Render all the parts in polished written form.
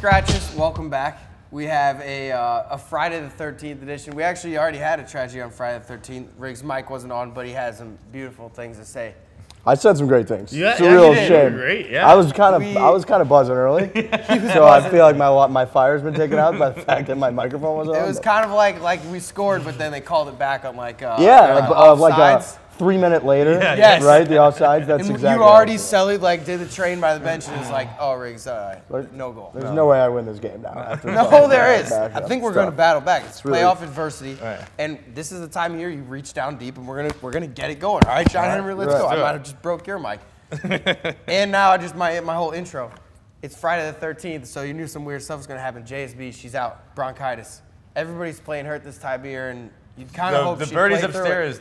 Scratches, welcome back. We have a Friday the 13th edition. We actually already had a tragedy on Friday the 13th. Riggs' mic wasn't on, but he had some beautiful things to say. I said some great things. Yeah, it's a real shame. Great, yeah. I was kind of buzzing early, so I feel like my fire's been taken out by the fact that my microphone was on. It was kind of like we scored, but then they called it back on like like 3 minutes later. Yeah, yes. Right, the offsides. That's and exactly. You already sullied, like did the train by the bench, and it's like, oh Riggs, no goal. There's no way I win this game now. No, there is. I think we're going to battle back. It's really playoff adversity, and this is the time of year you reach down deep, and we're gonna get it going. All right, John Henry, let's go. I might have just broke your mic. And now my whole intro. It's Friday the 13th, so you knew some weird stuff was going to happen. JSB, she's out, bronchitis. Everybody's playing hurt this time of year, and you'd kind of hope she'd play through it.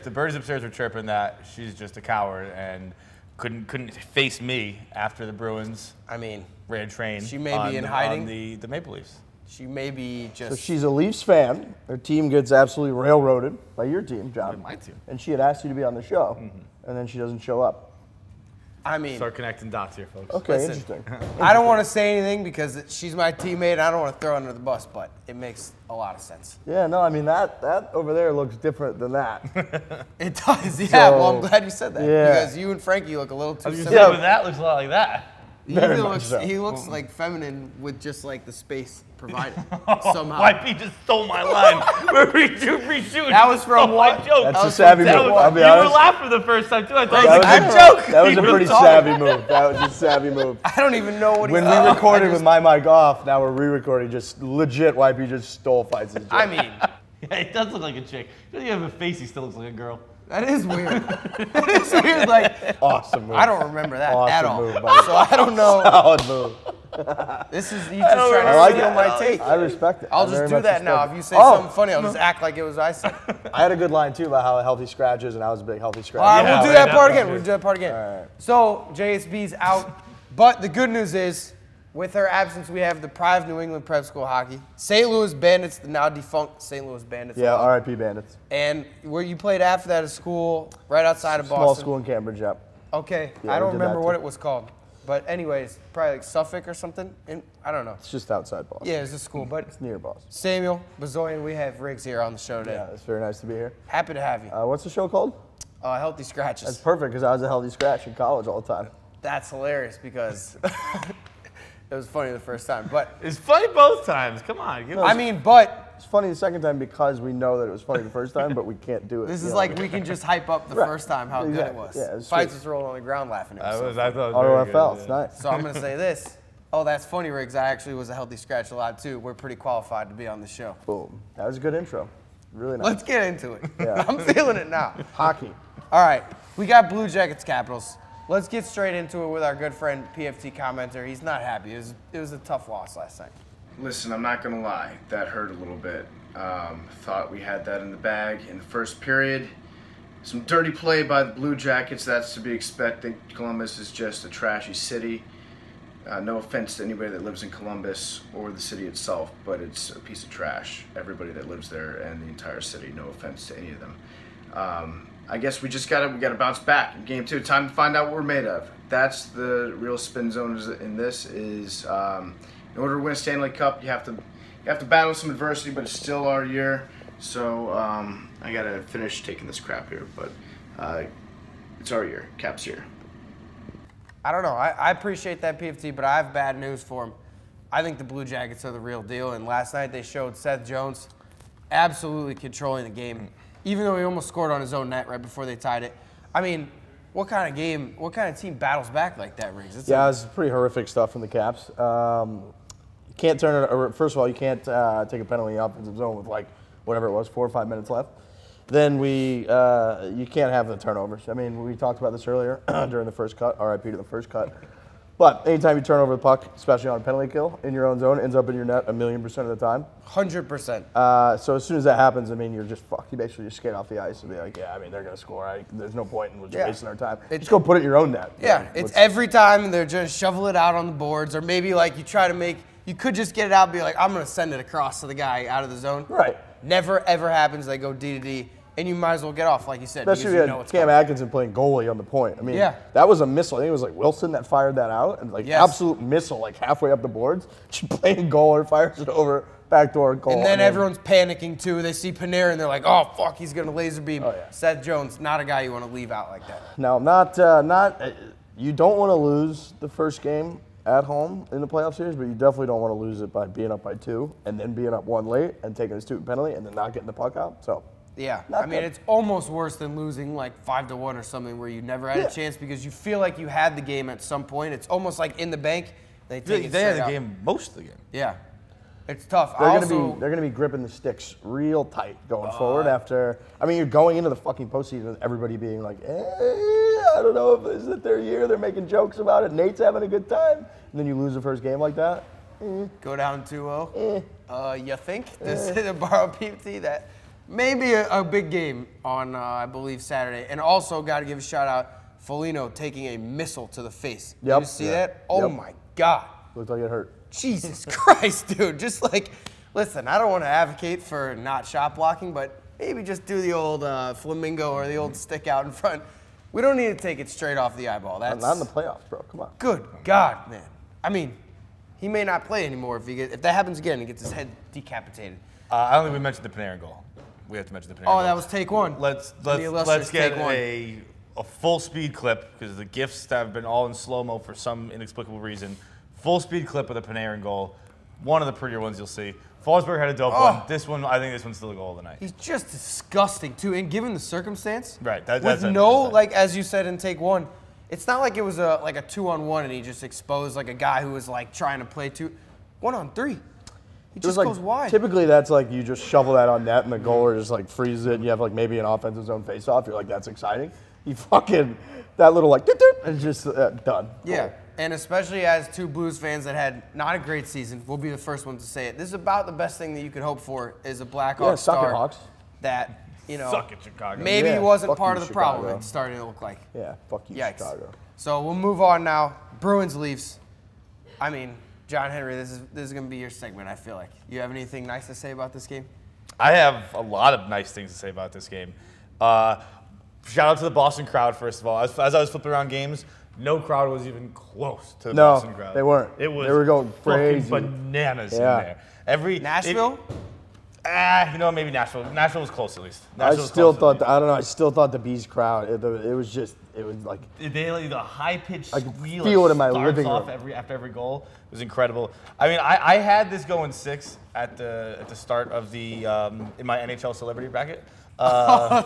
The birdies upstairs were chirping that she's just a coward and couldn't face me after the Bruins. I mean, ran train. She may be in hiding. On the Maple Leafs. She may be just. So she's a Leafs fan. Her team gets absolutely railroaded by your team, John. My team. And she had asked you to be on the show, and then she doesn't show up. I mean, start connecting dots here, folks. Okay, listen, interesting. I don't want to say anything because she's my teammate. And I don't want to throw her under the bus, but it makes a lot of sense. Yeah, no, I mean that over there looks different than that. It does, yeah. Well, I'm glad you said that because you and Frankie look a little too similar. Yeah, but that looks a lot like that. He looks like feminine with just like the space provided somehow. YP just stole my line. We're reshooting. That was from what? That's a savvy move. I'll be honest. You were laughing the first time too. I thought that was a joke. That was a pretty savvy move. That was a savvy move. I don't even know what. When we recorded with my mic off, now we're re-recording. Just legit, YP just stole fights. I mean, yeah, it does look like a chick. Doesn't you have a face? He still looks like a girl. That is weird. That is weird. Like awesome move. I don't remember that at all. Move, so I don't know. Solid move. This is you just trying to steal my take. I respect it. I'll just do that now. If you say something funny, I'll just act like it was I said. I had a good line too about how a healthy scratch is, and I was a big healthy scratch. All right, we'll do that part again. We'll do that part again. All right. So JSB's out, but the good news is, with her absence, we have the pride of New England Prep School hockey, St. Louis Bandits, the now defunct St. Louis Bandits. Yeah, R.I.P. Bandits. And where you played after that at school, right outside of Boston. Small school in Cambridge, yep. Okay, yeah, I don't remember what it was called. But anyways, probably like Suffolk or something. I don't know. It's just outside Boston. Yeah, it's a school, but it's near Boston. Samuel Bazoyan, we have Riggs here on the show today. Yeah, it's very nice to be here. Happy to have you. What's the show called? Healthy Scratches. That's perfect because I was a healthy scratch in college all the time. That's hilarious because it was funny the first time, but it's funny both times. Come on, but it's funny the second time because we know that it was funny the first time, but we can't do it. This is like we can just hype up the first time how good it was. Yeah, Fights was rolling on the ground laughing at I thought it was ROFL, it's nice. So I'm gonna say this. Oh, that's funny, Riggs. I actually was a healthy scratch a lot too. We're pretty qualified to be on the show. Boom. That was a good intro. Really nice. Let's get into it. Yeah. I'm feeling it now. Hockey. All right, we got Blue Jackets Capitals. Let's get straight into it with our good friend PFT commenter. He's not happy. It was a tough loss last night. Listen, I'm not going to lie. That hurt a little bit. Thought we had that in the bag in the first period. Some dirty play by the Blue Jackets. That's to be expected. Columbus is just a trashy city. No offense to anybody that lives in Columbus or the city itself, but it's a piece of trash. Everybody that lives there and the entire city. No offense to any of them. I guess we gotta bounce back in game 2. Time to find out what we're made of. That's the real spin zone in this. Is in order to win a Stanley Cup, you have to battle some adversity, but it's still our year. So I gotta finish taking this crap here, but it's our year. Cap's year. I don't know. I appreciate that, PFT, but I have bad news for him. I think the Blue Jackets are the real deal, and last night they showed Seth Jones absolutely controlling the game. Even though he almost scored on his own net right before they tied it. I mean, what kind of team battles back like that, Riggs? It's pretty horrific stuff from the Caps. You can't turn it, first of all, you can't take a penalty in the offensive zone with like, whatever it was, 4 or 5 minutes left. Then you can't have the turnovers. I mean, we talked about this earlier during the first cut, RIP to the first cut. But anytime you turn over the puck, especially on a penalty kill in your own zone, it ends up in your net 1,000,000% of the time. 100%. So as soon as that happens, I mean, you're just fucked. You basically just skate off the ice and be like, yeah, I mean, they're going to score. There's no point in just wasting our time. Just go put it in your own net. Yeah, it's every time they're just shovel it out on the boards, or maybe like you try to you could just get it out and be like, I'm going to send it across to the guy out of the zone. Right. Never, ever happens. They go D to D. and you might as well get off, like you said. Especially because if you had Cam Atkinson playing goalie on the point. I mean, that was a missile. I think it was like Wilson that fired that out, and absolute missile, like halfway up the boards. She playing goalie, fires it over, backdoor goal. And then everyone's panicking too. They see Panarin, and they're like, "Oh fuck, he's gonna laser beam." Oh, yeah. Seth Jones, not a guy you want to leave out like that. No, not. You don't want to lose the first game at home in the playoff series, but you definitely don't want to lose it by being up by 2 and then being up 1 late and taking a stupid penalty and then not getting the puck out. So. Yeah, I mean, it's almost worse than losing like 5-1 or something where you never had a chance because you feel like you had the game at some point. It's almost like in the bank. They had the game most of the game. Yeah, it's tough. They're gonna be gripping the sticks real tight going forward. After you're going into the fucking postseason with everybody being like, I don't know if is it their year. They're making jokes about it. Nate's having a good time, and then you lose the first game like that. Go down 2-0. You think this is a borrow PT that. Maybe a big game on, I believe, Saturday. And also, got to give a shout-out, Foligno taking a missile to the face. Did you see that? Oh, my God. Looked like it hurt. Jesus Christ, dude. Just like, listen, I don't want to advocate for not shot blocking, but maybe just do the old flamingo or the old stick out in front. We don't need to take it straight off the eyeball. That's not in the playoffs, bro. Come on. Good God, man. I mean, he may not play anymore if that happens again. He gets his head decapitated. I don't think we mentioned the Panarin goal. We have to mention the Panarin goal. Oh, that was take one. Let's get a full speed clip because the GIFs have been all in slow-mo for some inexplicable reason. Full speed clip of the Panarin goal. One of the prettier ones you'll see. Forsberg had a dope one. This one, I think this one's still a goal of the night. He's just disgusting, too. And given the circumstance, right? Like as you said in take one, it's not like it was a 2-on-1 and he just exposed like a guy who was like trying to play 1-on-3. He just goes wide. Typically, that's like you just shovel that on net and the goaler just like freezes it and you have like maybe an offensive zone face-off. You're like, that's exciting. You fucking, that little like, and just done. Yeah, and especially as two Blues fans that had not a great season, we'll be the first ones to say it. This is about the best thing that you could hope for is a Blackhawks star Hawks. that, suck at Chicago. Maybe wasn't part of the problem it's starting to look like. Yeah, fuck you, Yikes. Chicago. So we'll move on now. Bruins, Leafs. I mean, John Henry, this is going to be your segment, I feel like. You have anything nice to say about this game? I have a lot of nice things to say about this game. Shout out to the Boston crowd, first of all. As I was flipping around games, no crowd was even close to the Boston crowd. They weren't. They were going crazy. Bananas in there. Nashville? Maybe Nashville. Nashville was close at least. I still thought the Bees crowd. It was like the high pitched squeal. Feel it in my living room after every goal. It was incredible. I mean, I had this going 6 at the start of the in my NHL celebrity bracket.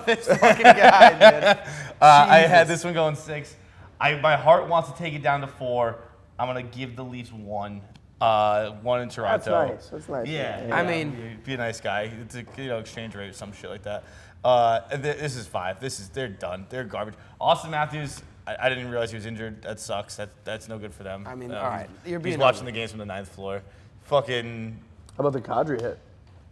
This fucking guy, man. I had this one going 6. My heart wants to take it down to 4. I'm gonna give the Leafs 1. 1 in Toronto. That's nice. Yeah. I mean, be a nice guy. It's a exchange rate or some shit like that. This is 5. They're done. They're garbage. Austin Matthews, I didn't realize he was injured. That sucks. That's no good for them. I mean, all right. He's watching the games from the 9th floor. Fucking. How about the Kadri hit?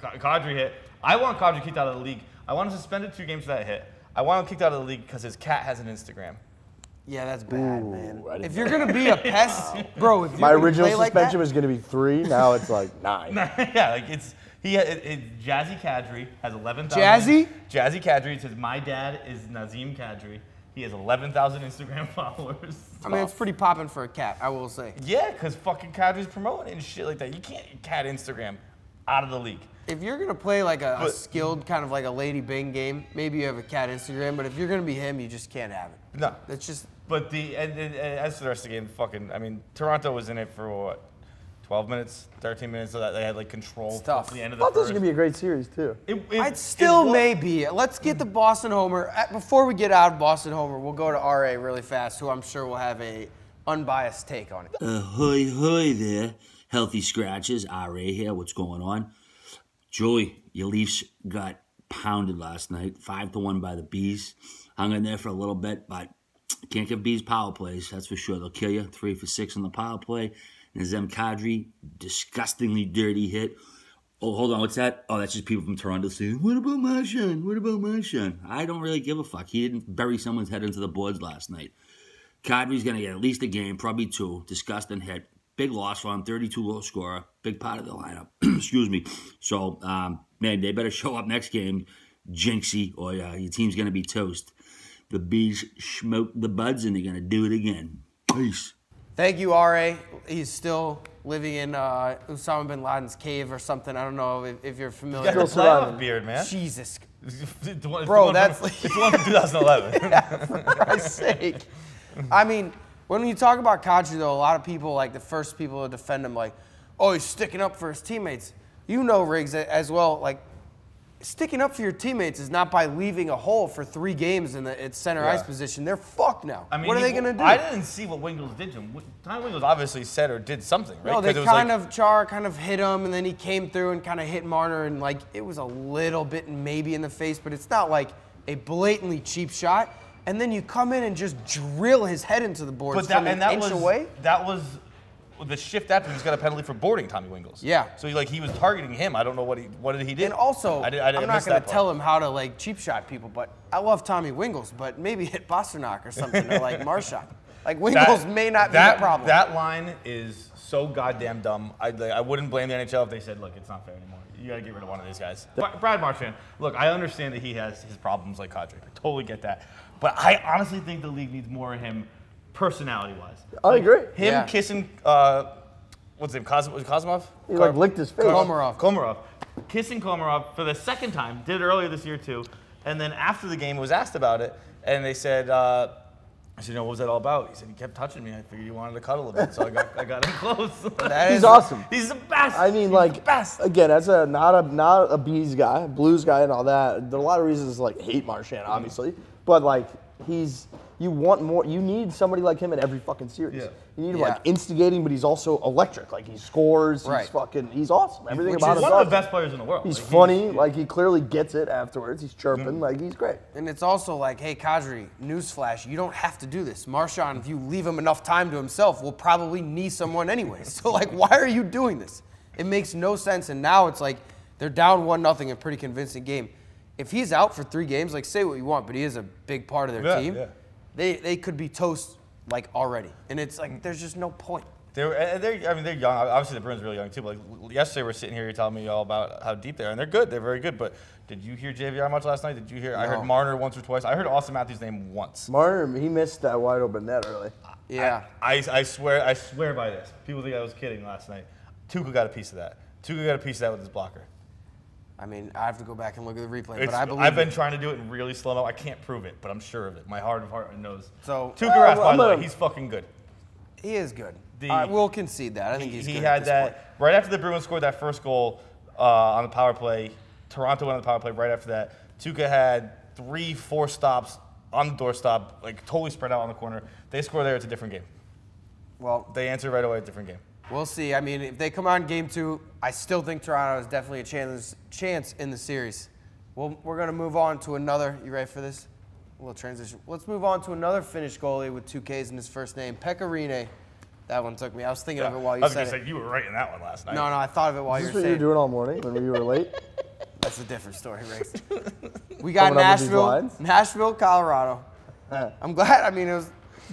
Kadri hit. I want Kadri kicked out of the league. I want him suspended 2 games for that hit. I want him kicked out of the league because his cat has an Instagram. Yeah, that's bad, man. If you're gonna be a pest, bro. If you're my original play suspension like was gonna be 3. Now it's like 9. Yeah, like Jazzy Kadri has 11,000. Jazzy Kadri says my dad is Nazim Kadri. He has 11,000 Instagram followers. I mean, it's pretty popping for a cat, I will say. Yeah, because fucking Kadri's promoting and shit like that. You can't cat Instagram out of the league. If you're gonna play like a skilled kind of like a Lady Bing game, maybe you have a cat Instagram. But if you're gonna be him, you just can't have it. No, that's just. But as for the rest of the game, I mean, Toronto was in it for what, 12 minutes, 13 minutes, so that they had like control tough. To the end of the first. I thought this was gonna be a great series too. It still may be. Let's get the Boston Homer. Before we get out of Boston Homer, we'll go to RA really fast, who I'm sure will have a unbiased take on it. Hoy hoy there, healthy scratches. RA here. What's going on? Joey, your Leafs got pounded last night, 5-1 by the Bees. Hung in there for a little bit, but can't give Bees power plays, that's for sure. They'll kill you. 3 for 6 on the power play. And Zem Kadri, disgustingly dirty hit. Oh, hold on, what's that? Oh, that's just people from Toronto saying, what about Marchand? What about Marchand? I don't really give a fuck. He didn't bury someone's head into the boards last night. Kadri's going to get at least a game, probably 2. Disgusting hit. Big loss for him, 32-goal scorer. Big part of the lineup. Excuse me. So, man, they better show up next game. jinxie or your team's going to be toast. The Bees smoke the Buds, and they're going to do it again. Peace. Thank you, R.A. He's still living in Osama bin Laden's cave or something. I don't know if you're familiar. You got the playoff beard, man. Jesus. Bro, it's the one from 2011. Yeah, for Christ's sake. I mean, when you talk about Kadri, though, a lot of people, like the first people to defend him, like, oh, he's sticking up for his teammates. You know, Riggs, as well, like, sticking up for your teammates is not by leaving a hole for 3 games in the center ice position. They're fucked now. I mean, what are they going to do? I didn't see what Wingles did to him. Tommy Wingles obviously said or did something, right? No, they Chara kind of hit him, and then he came through and kind of hit Marner, and like it was a little bit maybe in the face, but it's not like a blatantly cheap shot. And then you come in and just drill his head into the boards from an inch away. That was the shift after he's got a penalty for boarding Tommy Wingles. Yeah. So he was targeting him. I don't know what did he do. And also, I'm not going to tell him how to like cheap shot people, but I love Tommy Wingles, but maybe hit Pasternak or something or like Marchand. Like Wingles may not be the problem. That line is so goddamn dumb. I wouldn't blame the NHL if they said, look, it's not fair anymore. You got to get rid of one of these guys. Brad Marchand, look, I understand that he has his problems like Kadri. I totally get that. But I honestly think the league needs more of him personality-wise. I agree. Him kissing, what's his name, Kozmov? He like licked his face. Komarov. Kissing Komarov for the second time, did it earlier this year too. And then after the game, was asked about it, and they said, I said, what was that all about? He said, he kept touching me. I figured you wanted to cuddle a bit, so I got him close. He's awesome. He's the best. I mean, like, the best. Again, as not a Bees guy, Blues guy, and all that. There are a lot of reasons to like hate Marchand, obviously, but like you want more. You need somebody like him in every fucking series. Yeah. You need him like instigating, but he's also electric. Like he scores. Right. He's awesome. Everything about him. He's one of the best players in the world. He's funny. Like he clearly gets it afterwards. He's chirping. Like he's great. And it's also like, hey, Kadri, newsflash, you don't have to do this. Marchand, if you leave him enough time to himself, will probably knee someone anyway. So like, why are you doing this? It makes no sense. And now it's like they're down 1-0, a pretty convincing game. If he's out for 3 games, like say what you want, but he is a big part of their team. Yeah. They could be toast like already, and it's like there's just no point. They're young. Obviously, the Bruins are really young too. But like yesterday, we're sitting here, you're telling me all about how deep they are, and they're good. They're very good. But did you hear JVR much last night? Did you hear? No. I heard Marner once or twice. I heard Austin Matthews' name once. Marner, he missed that wide open net early. Yeah. I swear by this. People think I was kidding last night. Tuukka got a piece of that. Tuukka got a piece of that with his blocker. I mean, I have to go back and look at the replay, but I believe I've been trying to do it in really slow-mo. I can't prove it, but I'm sure of it. My heart of heart knows. So Tuukka Rask, by the way, he's fucking good. He is good. We'll concede that. I think he's good. He had that right after the Bruins scored that first goal on the power play. Toronto went on the power play right after that. Tuukka had 3-4 stops on the doorstop, like totally spread out on the corner. They score there, it's a different game. Well, they answer right away, a different game. We'll see. I mean, if they come on game 2, I still think Toronto is definitely a chance in the series. Well, we're going to move on to another. You ready for this? A little transition. Let's move on to another Finnish goalie with 2 Ks in his first name, Pekka Rinne. That one took me. I was thinking of it while you said it. I was going to say, you were right in that one last night. No, I thought of it while you were saying it. Is this what you were doing all morning when you were late? That's a different story, Riggs. We got Nashville, Colorado. I'm glad. I mean, it was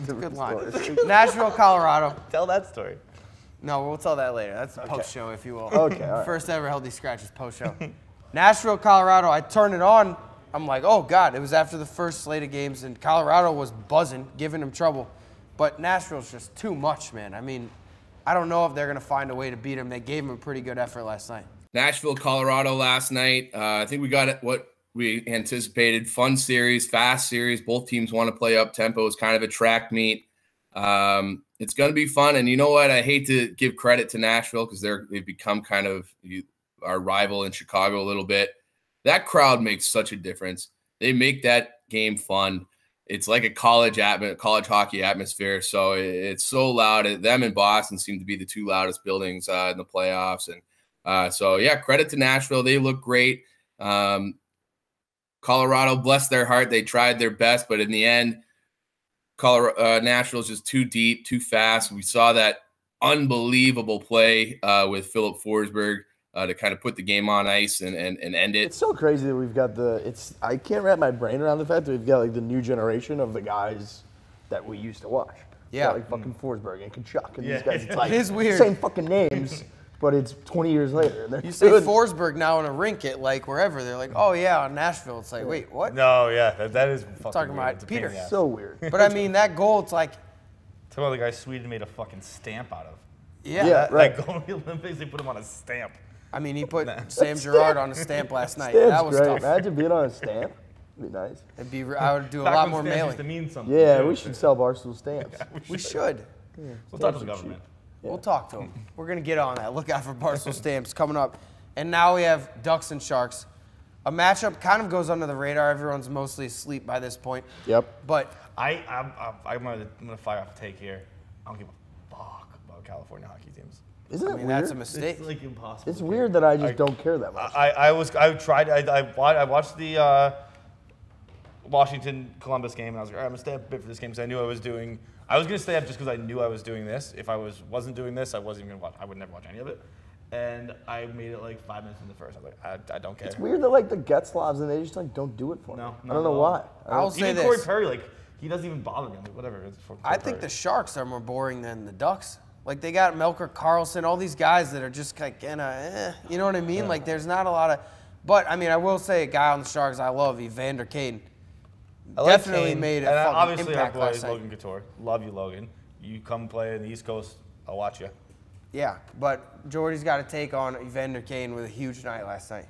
a good line. Nashville, Colorado. Tell that story. No, we'll tell that later. That's a post-show, if you will. Okay, all right. First ever Healthy Scratches post-show. Nashville, Colorado, I turned it on. I'm like, oh, God. It was after the first slate of games, and Colorado was buzzing, giving them trouble. But Nashville's just too much, man. I mean, I don't know if they're going to find a way to beat them. They gave them a pretty good effort last night. Nashville, Colorado last night. I think we got what we anticipated. Fun series, fast series. Both teams want to play up-tempo. It's kind of a track meet. It's going to be fun. And you know what? I hate to give credit to Nashville because they've become kind of our rival in Chicago a little bit. That crowd makes such a difference. They make that game fun. It's like a college hockey atmosphere. So it's so loud. Them and Boston seem to be the 2 loudest buildings in the playoffs. And so, yeah, credit to Nashville. They look great. Colorado, bless their heart, they tried their best. But in the end, Nashville's just too deep, too fast. We saw that unbelievable play with Philip Forsberg to kind of put the game on ice and end it. It's so crazy that we've got I can't wrap my brain around the fact that we've got like the new generation of the guys that we used to watch. Yeah. Like fucking Forsberg and Kachuk and these guys. It's like it is weird. Same fucking names. but it's 20 years later. And you say Forsberg now in a rink at like wherever. They're like, oh yeah, on Nashville. It's like, wait, what? No, yeah, that is fucking talking weird. about Peter. So weird. But I mean, that goal, it's like. Talk about the guy Sweden made a fucking stamp out of. Yeah, right. That goal in the Olympics, they put him on a stamp. I mean, he put Sam Girard on a stamp last night. Stamp's That was great. tough. Imagine being on a stamp. It'd be nice. I would do a lot more mailing. To mean something. Yeah, we should sell Barstool stamps. We should. We'll talk to the government. We'll talk to them. We're going to get on that. Look out for Barstool stamps coming up. And now we have Ducks and Sharks. A matchup kind of goes under the radar. Everyone's mostly asleep by this point. Yep. But I'm gonna fire off a take here. I don't give a fuck about California hockey teams. Isn't it I mean, weird? that's a mistake. It's like impossible. It's weird that I just don't care that much. I watched the Washington Columbus game and I was like, all right, I'm gonna stay up a bit for this game because I knew I was gonna stay up just because I knew I was doing this. If I wasn't doing this, I wasn't even gonna watch. I would never watch any of it. And I made it like 5 minutes in the first. I was like, I don't care. It's weird that like the Getzlavs and they just like don't do it for me. No, I don't know why. I'll say even this. Corey Perry, like he doesn't even bother me. I'm like, whatever. It's for I think the Sharks are more boring than the Ducks. Like, they got Melker Karlsson, all these guys that are just kind of, you know what I mean? Yeah. Like, there's not a lot of, but, I mean, I will say a guy on the Sharks I love, Evander Kane. Definitely made a fucking obviously impact our boy last night. Logan Couture. Love you, Logan. You come play in the East Coast, I'll watch you. Yeah, but Jordy's got to take on Evander Kane with a huge night last night.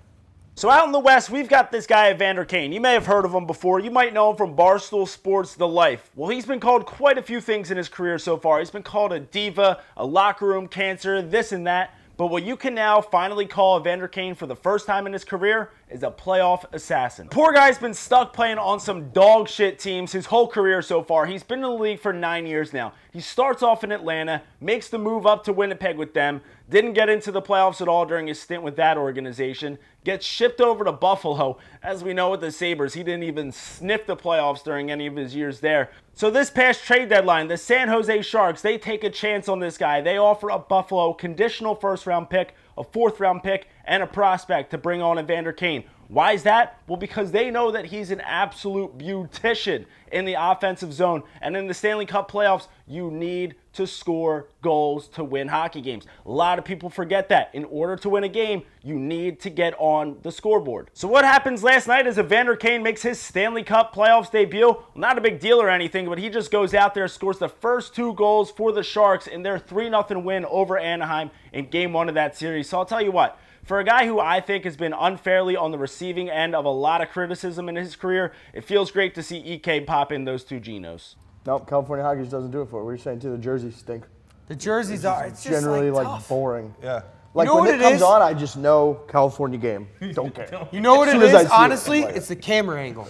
So out in the West, we've got this guy, Evander Kane. You may have heard of him before. You might know him from Barstool Sports, The Life. Well, he's been called quite a few things in his career so far. He's been called a diva, a locker room cancer, this and that. But what you can now finally call Evander Kane for the first time in his career is a playoff assassin. Poor guy's been stuck playing on some dog shit teams his whole career so far. He's been in the league for 9 years now. He starts off in Atlanta, makes the move up to Winnipeg with them, didn't get into the playoffs at all during his stint with that organization, gets shipped over to Buffalo. As we know with the Sabres, he didn't even sniff the playoffs during any of his years there. So this past trade deadline, the San Jose Sharks, they take a chance on this guy. They offer up Buffalo conditional first-round pick, a fourth-round pick, and a prospect to bring on Evander Kane. Why is that? Well, because they know that he's an absolute beautician in the offensive zone. And in the Stanley Cup playoffs, you need to score goals to win hockey games. A lot of people forget that. In order to win a game, you need to get on the scoreboard. So what happens last night is Evander Kane makes his Stanley Cup playoffs debut. Not a big deal or anything, but he just goes out there, scores the first 2 goals for the Sharks in their 3-0 win over Anaheim in Game 1 of that series. So I'll tell you what, for a guy who I think has been unfairly on the receiving end of a lot of criticism in his career, it feels great to see EK pop in those 2 Genos. Nope, California hockey just doesn't do it for it. We're saying too, the jerseys stink. The jerseys are, it's just generally like tough. boring. Yeah. Like You know when what it it comes is? on, I just know California game. Don't care. You know what As it soon as I is? see it, Honestly, I'm like- it's the camera angle.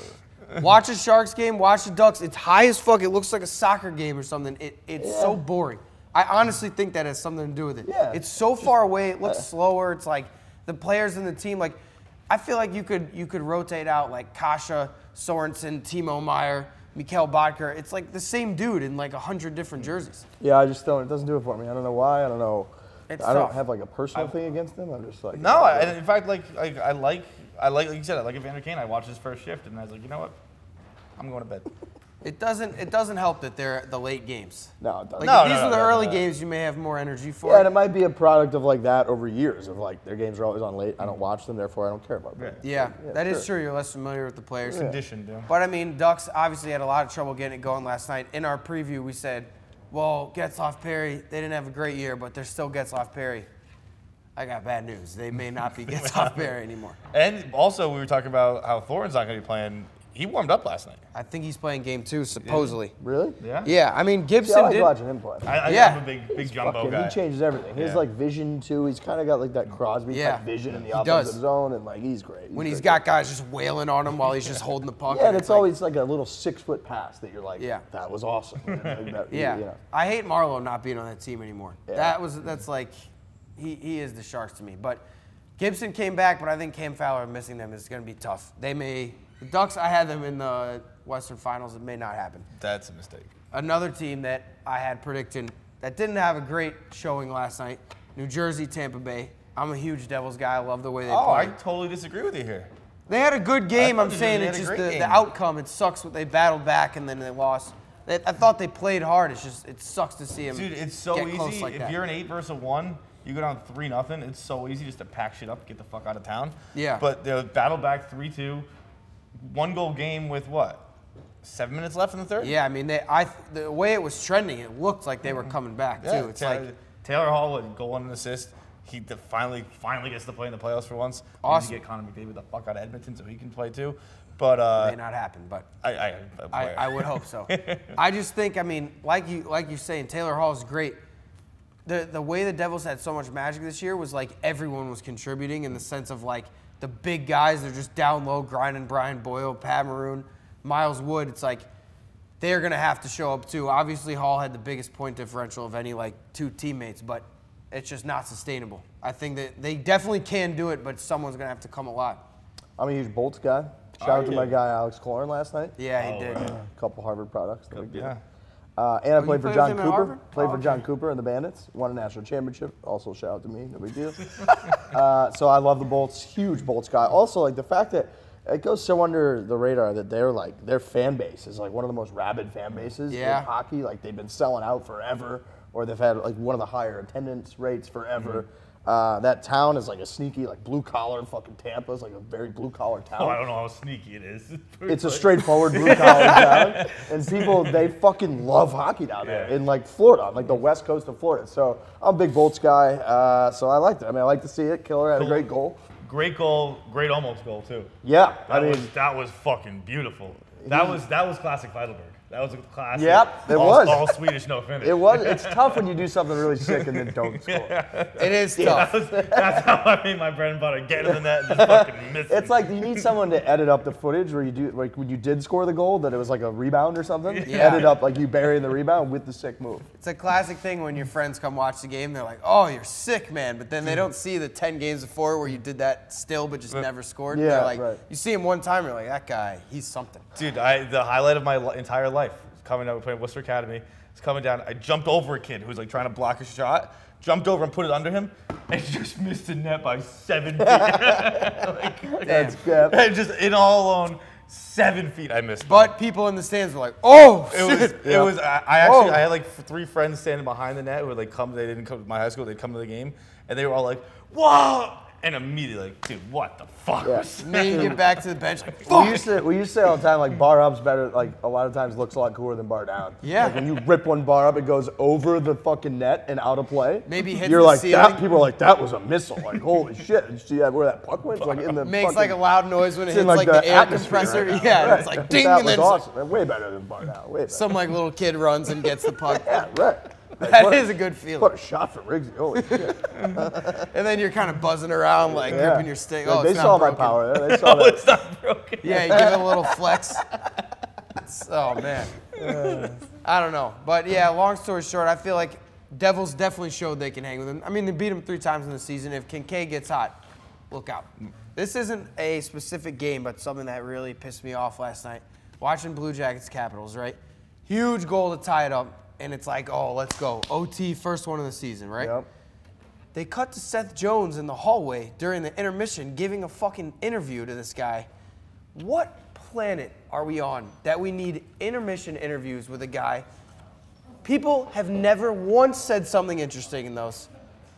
Watch a Sharks game, watch the Ducks. It's high as fuck. It looks like a soccer game or something. It's so boring. I honestly think that has something to do with it. Yeah. It's so far away. It looks slower. It's like the players in the team. Like, I feel like you could rotate out like Kasha, Sorensen, Timo Meyer, Mikhail Bodker. It's like the same dude in like 100 different jerseys. Yeah, I just don't. It doesn't do it for me. I don't know why. I don't know. It's I don't tough. have like a personal thing against them. I'm just like No, in fact, like I like you said, I like Evander Kane. I watched his first shift and I was like, you know what? I'm going to bed. It doesn't help that they're the late games. No, it doesn't. Like if these are the early games, you may have more energy for Yeah, and it. it might be a product of like that over years of like their games are always on late. I don't watch them, therefore I don't care about them. Yeah, that is true. You're less familiar with the players. Conditioned, yeah. But I mean, Ducks obviously had a lot of trouble getting it going last night. In our preview, we said, well, Getzlaf Perry, they didn't have a great year, but they're still Getzlaf Perry. I got bad news. They may not be Getzlaf Perry anymore. And also, we were talking about how Thorin's not going to be playing. He warmed up last night. I think he's playing game 2, supposedly. Really? Yeah. Yeah, I mean, See, Gibson I like did. watching him play. I'm Yeah. a big jumbo Fucking, guy. he changes everything. His Yeah. like vision too. He's kind of got like that Crosby Yeah, type vision in the he offensive does. zone, and like he's great. When he's great. got guys just wailing on him while he's just holding the puck. Yeah, and it's it's like- always like a little 6-foot pass that you're like, Yeah. that was awesome. And, like, that, Yeah, you know. I hate Marlowe not being on that team anymore. Yeah. That's like, he is the Sharks to me. But Gibson came back, but I think Cam Fowler missing them is going to be tough. The Ducks, I had them in the Western Finals. It may not happen. That's a mistake. Another team that I had predicting that didn't have a great showing last night, New Jersey, Tampa Bay. I'm a huge Devils guy. I love the way they Oh, I play. totally disagree with you here. They had a good game. I I'm thought saying they it's had a just great the game. outcome. It sucks what they battled back and then they lost. I thought they played hard. It's just it sucks to see them Dude, it's so get close easy. like If that. you're an 8 versus 1, You go down 3-0. It's so easy just to pack shit up, get the fuck out of town. Yeah. But they battle back 3-2, 1-goal game with what? 7 minutes left in the third. Yeah, I mean, the way it was trending, it looked like they were coming back too. It's like Taylor Hall would goal and an assist. He finally gets to play in the playoffs for once. Awesome. We need to get Connor McDavid the fuck out of Edmonton so he can play too. But may not happen, but I would hope so. I just think, I mean, like you're saying, Taylor Hall is great. The way the Devils had so much magic this year was like everyone was contributing in the sense of like the big guys, they're just down low grinding. Brian Boyle, Pat Maroon, Miles Wood. It's like they're gonna have to show up too. Obviously, Hall had the biggest point differential of any like two teammates, but it's just not sustainable. I think that they definitely can do it, but someone's gonna have to come alive. I'm a huge Bolts guy. Shout out to my guy Alex Cloran last night. Yeah, he did. A couple Harvard products. Yeah. And I played for John Cooper. Harvard? Played for John Cooper and the Bandits. Won a national championship. Also, shout out to me. No big deal. So I love the Bolts. Huge Bolts guy. Also, like the fact that it goes so under the radar that they're like their fan base is like one of the most rabid fan bases in hockey. Like they've been selling out forever, or they've had like one of the higher attendance rates forever. That town is like a sneaky, like blue collar. Fucking Tampa is like a very blue collar town. Oh, I don't know how sneaky it is. It's a straightforward blue collar town, and people they fucking love hockey down there in like Florida, on like the west coast of Florida. So I'm a big Bolts guy, so I liked it. I mean, I like to see it. Killer had a great goal. Great goal, great almost goal too. Yeah, That was fucking beautiful. That was classic Heidelberg. That was a classic. Yep, it was. All Swedish, no finish. It was. It's tough when you do something really sick and then don't score. It is tough. That's how I made my bread and butter. Get in the net and just fucking miss it. It's like you need someone to edit up the footage where you do, like when you did score the goal, that it was like a rebound or something. Yeah. Edit up like you burying the rebound with the sick move. It's a classic thing when your friends come watch the game. They're like, "Oh, you're sick, man," but then they don't see the 10 games before where you did that still, but just never scored. Yeah, they're like, right. You see him one time, you're like, "That guy, he's something." Dude, the highlight of my entire life coming down, we played Worcester Academy. It's coming down. I jumped over a kid who was like trying to block a shot. Jumped over and put it under him, and just missed the net by 7 feet. That's good. And just in all alone, 7 feet I missed. But people in the stands were like, "Oh, shit!" It was. I had like 3 friends standing behind the net who would like come. They didn't come to my high school. They'd come to the game, and they were all like, "Whoa!" And immediately like, "Dude, what the fuck?" Yeah. And then you get back to the bench like, "Fuck!" We used to say all the time, like, bar up's better, like, a lot of times looks a lot cooler than bar down. Yeah. Like, when you rip one bar up, it goes over the fucking net and out of play. Maybe hits You're the like, ceiling. people are like, that was a missile. Like, holy shit. Did you see where that puck went? It's like in the Makes fucking, like a loud noise when it it's hits in, like the air atmosphere compressor. right now. Yeah, Right. it's like ding, that and was then awesome. Way better than bar down. Way better. some like little kid runs and gets the puck. Yeah, right. That is a good feeling. What a shot from Riggsy. Holy shit. And then you're kind of buzzing around, like gripping your stick. Like, Oh, they it's saw not my broken. power there. They saw that. It's not broken. Yeah, you give it a little flex. Oh, man. I don't know. But, yeah, long story short, I feel like Devils definitely showed they can hang with them. I mean, they beat them 3 times in the season. If Kincaid gets hot, look out. This isn't a specific game, but something that really pissed me off last night. Watching Blue Jackets Capitals, right? Huge goal to tie it up. And it's like, oh, let's go. OT, first one of the season, right? Yep. They cut to Seth Jones in the hallway during the intermission giving a fucking interview to this guy. What planet are we on that we need intermission interviews with a guy? People have never once said something interesting in those.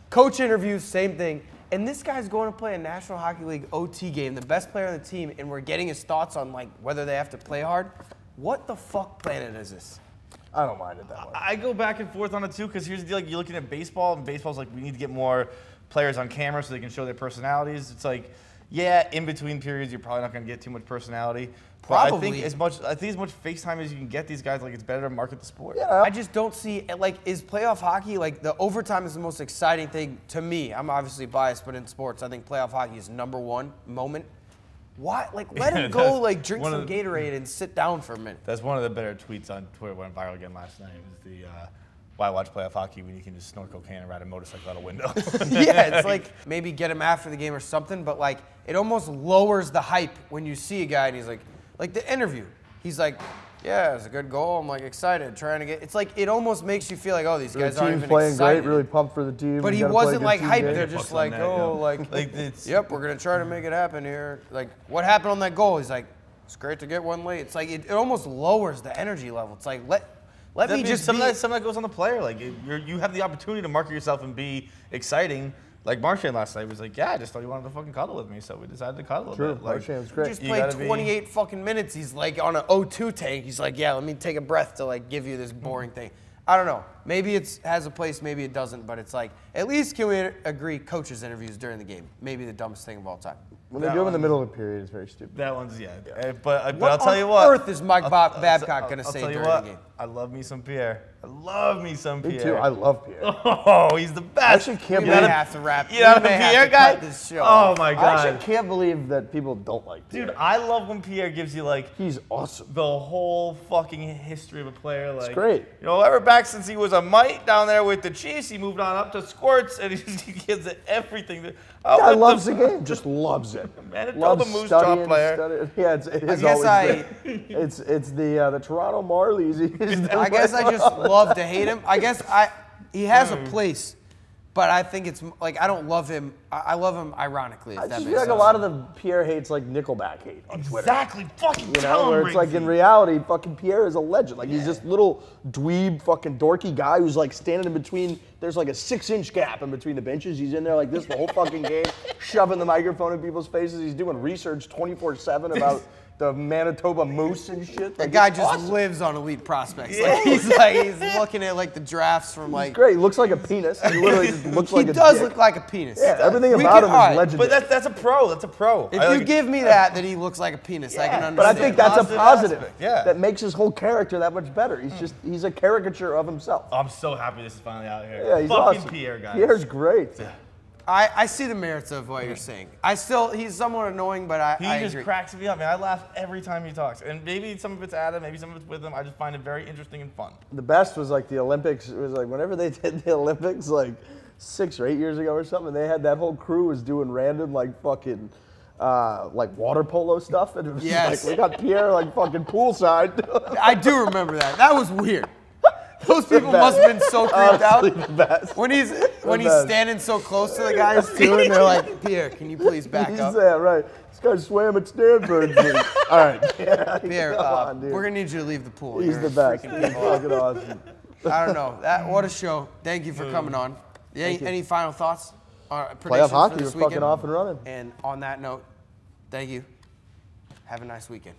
Coach interviews, same thing. And this guy's going to play a National Hockey League OT game, the best player on the team, and we're getting his thoughts on like whether they have to play hard. What the fuck planet is this? I don't mind it that much. I go back and forth on it too, because here's the deal: like, you're looking at baseball, and baseball's like, we need to get more players on camera so they can show their personalities. It's like, yeah, in between periods, you're probably not going to get too much personality. But Probably. I think as much FaceTime as you can get these guys, like, it's better to market the sport. Yeah. I just don't see, like, is playoff hockey, like, the overtime is the most exciting thing to me. I'm obviously biased, but in sports, I think playoff hockey is #1 moment. Why? Like, let him go, like, drink some Gatorade and sit down for a minute. That's one of the better tweets on Twitter went viral again last night. It was the, why watch playoff hockey when you can just snort cocaine and ride a motorcycle out a window? Yeah, it's like, maybe get him after the game or something, but, like, it almost lowers the hype when you see a guy and he's like the interview. He's like, yeah, it's a good goal. I'm like excited, trying to get. It's like it almost makes you feel like, oh, these guys aren't even playing excited. great, really pumped for the team. But We he gotta play a wasn't good like team hyped. game. They're just like, Net, oh, yeah. like it's, yep, we're gonna try to make it happen here. Like, what happened on that goal? He's like, it's great to get one late. It's like it almost lowers the energy level. It's like Let me just some of that goes on the player. Like you have the opportunity to market yourself and be exciting. Like Marchand last night was like, yeah, I just thought you wanted to fucking cuddle with me, so we decided to cuddle a bit. Like, Marchand's great. He just played 28 fucking minutes. He's like on an O2 tank. He's like, yeah, let me take a breath to like give you this boring thing. I don't know. Maybe it has a place, maybe it doesn't, but it's like, at least can we agree coaches' interviews during the game? Maybe the dumbest thing of all time. When they do them in the middle of the period, it's very stupid. That one's, but I'll tell you what. What on earth is Mike Babcock going to say during the game? I love me some Pierre. I love me some Pierre. Me too. I love Pierre. Oh, he's the best. I actually can't We believe may have to wrap. You know the may have Pierre to guy? cut this show. Oh my god. I actually can't believe that people don't like Pierre. Dude, I love when Pierre gives you like He's awesome. the whole fucking history of a player. Like, It's great. You know, ever back since he was a mite down there with the Chiefs, he moved on up to Squirts, and he gives it everything. Guy loves the game. Just loves it. Manitoba Moose Jaw player. Studying. Yeah, it is I always great. It's the Toronto Marlies. I guess I just love to hate him. I guess he has a place, but I think it's like I don't love him. I love him ironically. If I that just makes feel like sense. a lot of the Pierre hate's like Nickelback hate on Twitter. Exactly. Fucking You tell know, him, where it's like in reality, fucking Pierre is a legend. Like he's this little dweeb, fucking dorky guy who's like standing in between. There's like a 6-inch gap in between the benches. He's in there like this the whole fucking game, shoving the microphone in people's faces. He's doing research 24/7 about the Manitoba Moose and shit. The Like, guy it's just awesome. lives on elite prospects. Like he's looking at like the drafts from like. He's great. He looks like a penis. He literally just looks like He a does dick. look like a penis. Yeah, everything We about can- him all right, is legendary. But that's a pro. That's a pro. If you give me that he looks like a penis, I can understand. But I think that's a Positive positive. aspect, yeah. That makes his whole character that much better. He's a caricature of himself. I'm so happy this is finally out here. Yeah, he's fucking awesome. Pierre, guys. Pierre's great. I see the merits of what you're saying. He's somewhat annoying, but He I just agree. cracks me up, man. I laugh every time he talks. And maybe some of it's Adam, maybe some of it's with him. I just find it very interesting and fun. The best was like the Olympics. It was like whenever they did the Olympics, like 6 or 8 years ago or something, they had that whole crew was doing random like fucking like water polo stuff, and it was Yes. like we got Pierre like fucking poolside. I do remember that. That was weird. Those people best. must have been so creeped out. Absolutely the best. When he's best. standing so close to the guys too, and they're like, "Pierre, can you please back He's up?" there, right? This guy swam at Stanford. All right, Pierre, come on, dude. we're gonna need you to leave the pool. He's You're the best. freaking He's people up. fucking awesome. I don't know. What a show. Thank you for coming on. Any final thoughts? Playoff Predictions for hockey, this we're fucking weekend? off and running. And on that note, thank you. Have a nice weekend.